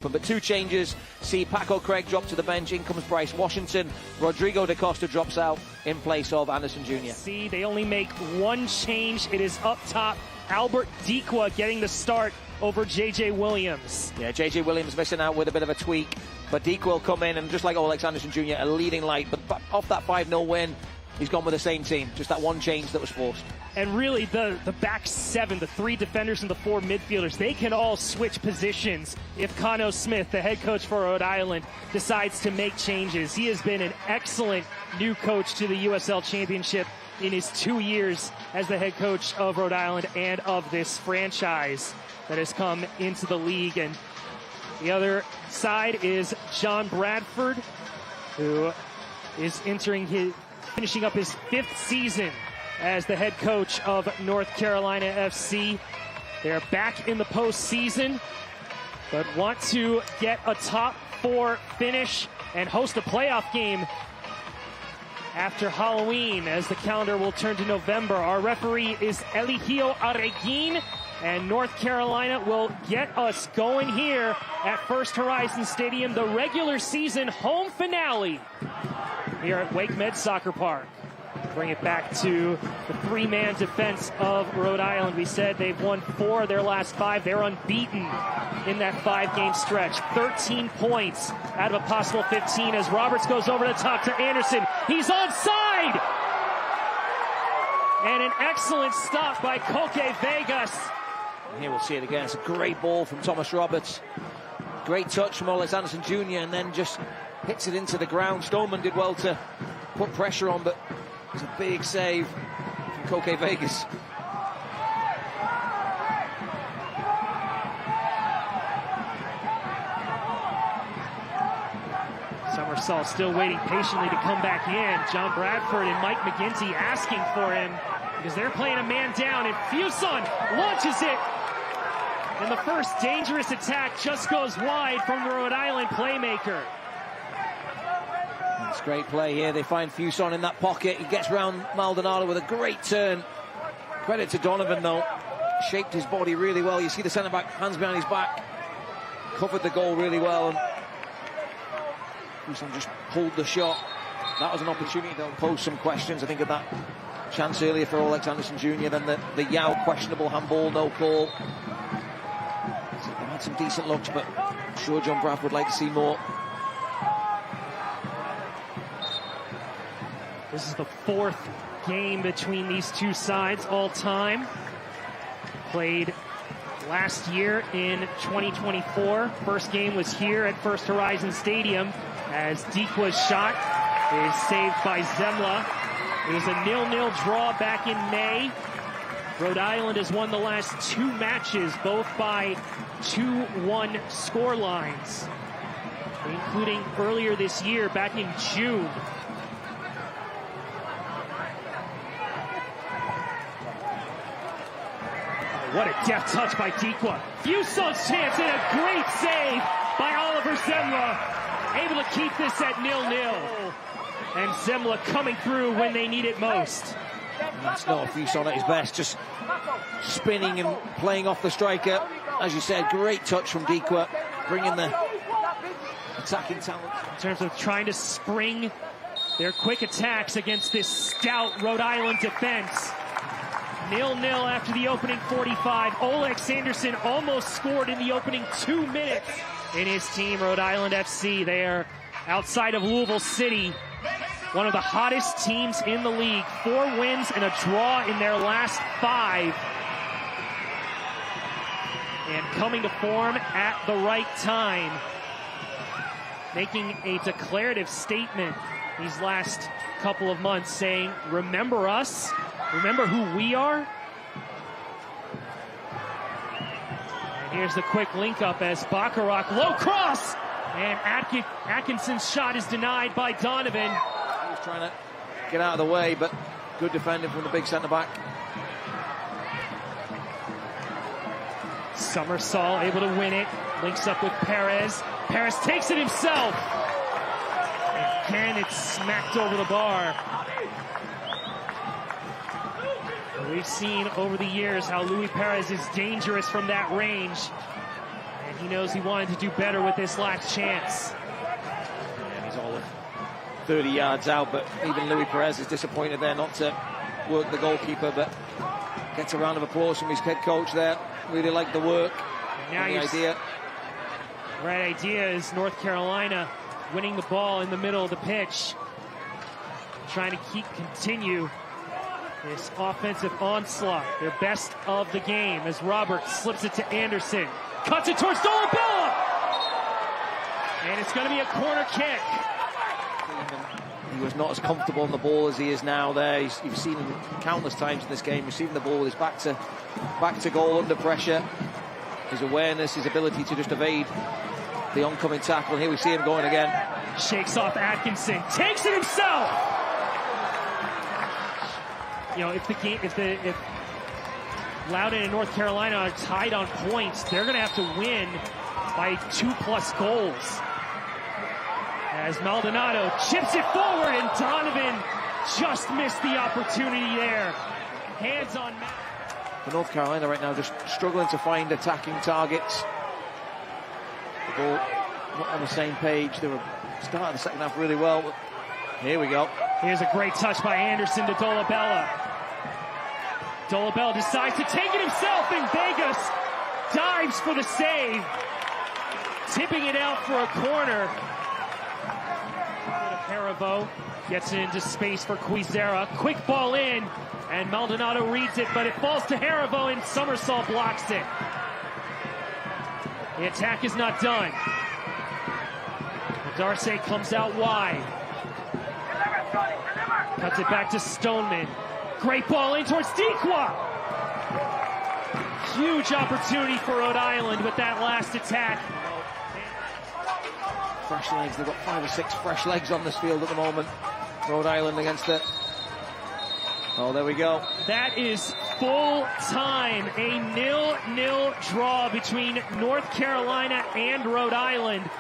But two changes, see Paco Craig drop to the bench, in comes Bryce Washington, Rodrigo da Costa drops out in place of Anderson Jr. See, they only make one change. It is up top, Albert Dikwa getting the start over J.J. Williams. Yeah, J.J. Williams missing out with a bit of a tweak, but Dikwa will come in, and just like Oalex Anderson Jr., a leading light, but off that 5-0 win, he's gone with the same team, just that one change that was forced. And really, the back seven, the three defenders and the four midfielders, they can all switch positions if Conor Smith, the head coach for Rhode Island, decides to make changes. He has been an excellent new coach to the USL Championship in his 2 years as the head coach of Rhode Island and of this franchise that has come into the league. And the other side is John Bradford, who is finishing up his 5th season as the head coach of North Carolina FC. They're back in the postseason, but want to get a top 4 finish and host a playoff game after Halloween, as the calendar will turn to November. Our referee is Eligio Areguin, and North Carolina will get us going here at First Horizon Stadium, the regular season home finale here at Wake Med Soccer Park. Bring it back to the 3-man defense of Rhode Island. We said they've won 4 of their last 5. They're unbeaten in that 5-game stretch. 13 points out of a possible 15 as Roberts goes over the top to Anderson. He's onside! And an excellent stop by Koke Vegas. And here we'll see it again. It's a great ball from Thomas Roberts. Great touch from Oalex Anderson Jr. and then just hits it into the ground. Stoneman did well to put pressure on, but it's a big save from Koke Vegas. Somersall still waiting patiently to come back in. John Bradford and Mike McGinty asking for him because they're playing a man down, and Fuson launches it. And the first dangerous attack just goes wide from the Rhode Island playmaker. It's great play here. They find Fuson in that pocket. He gets round Maldonado with a great turn. Credit to Donovan, though. Shaped his body really well. You see the centre-back, hands behind his back. Covered the goal really well. Fuson just pulled the shot. That was an opportunity to pose some questions. I think of that chance earlier for Oalex Anderson Jr. Then the Yao questionable handball, no call. They've had some decent looks, but I'm sure John Bradford would like to see more. This is the 4th game between these two sides all time. Played last year in 2024. First game was here at First Horizon Stadium as Dikwa's shot is saved by Zemla. It was a 0-0 draw back in May. Rhode Island has won the last 2 matches, both by 2-1 score lines, including earlier this year back in June. What a deft touch by Dikwa. Fuson's chance and a great save by Oliver Zemla. Able to keep this at 0-0. And Zemla coming through when they need it most. And that's not Fuson at his best, just spinning and playing off the striker. As you said, great touch from Dikwa, bringing the attacking talent. In terms of trying to spring their quick attacks against this stout Rhode Island defense. 0-0 after the opening 45. Oalex Anderson almost scored in the opening 2 minutes in his team, Rhode Island FC. They are outside of Louisville City, one of the hottest teams in the league. 4 wins and a draw in their last 5. And coming to form at the right time. Making a declarative statement these last couple of months saying, remember us. Remember who we are? And here's the quick link up as Bacharach, low cross! And Atkinson's shot is denied by Donovan. He was trying to get out of the way, but good defending from the big centre-back. Somersall able to win it. Links up with Perez. Perez takes it himself. Again, it's smacked over the bar. We've seen over the years how Luis Perez is dangerous from that range. And He knows he wanted to do better with this last chance. And he's all of 30 yards out, but even Louis Perez is disappointed there not to work the goalkeeper, but gets a round of applause from his head coach there. Really liked the work. Now the idea. Right idea is North Carolina winning the ball in the middle of the pitch, trying to continue this offensive onslaught, their best of the game, as Robert slips it to Anderson, cuts it towards Dolabella, and it's going to be a corner kick. He was not as comfortable on the ball as he is now there. You've seen him countless times in this game receiving the ball with his back to goal under pressure. His awareness, his ability to just evade the oncoming tackle. And here we see him going again. Shakes off Atkinson, takes it himself. You know, if Loudoun and North Carolina are tied on points, they're going to have to win by 2+ goals. As Maldonado chips it forward, and Donovan just missed the opportunity there. Hands on Matt. For North Carolina right now, just struggling to find attacking targets. The ball not on the same page. They were starting the second half really well. But here we go. Here's a great touch by Anderson to Dolabella. Dolabella decides to take it himself, and Vegas dives for the save, tipping it out for a corner. Perez gets it into space for Quizera. Quick ball in, and Maldonado reads it, but it falls to Haribo, and Somersall blocks it. The attack is not done. Nodarse comes out wide. Cuts it back to Stoneman. Great ball in towards Dikwa. Huge opportunity for Rhode Island with that last attack. Fresh legs. They've got 5 or 6 fresh legs on this field at the moment. Rhode Island against it. Oh, there we go. That is full time. A 0-0 draw between North Carolina and Rhode Island.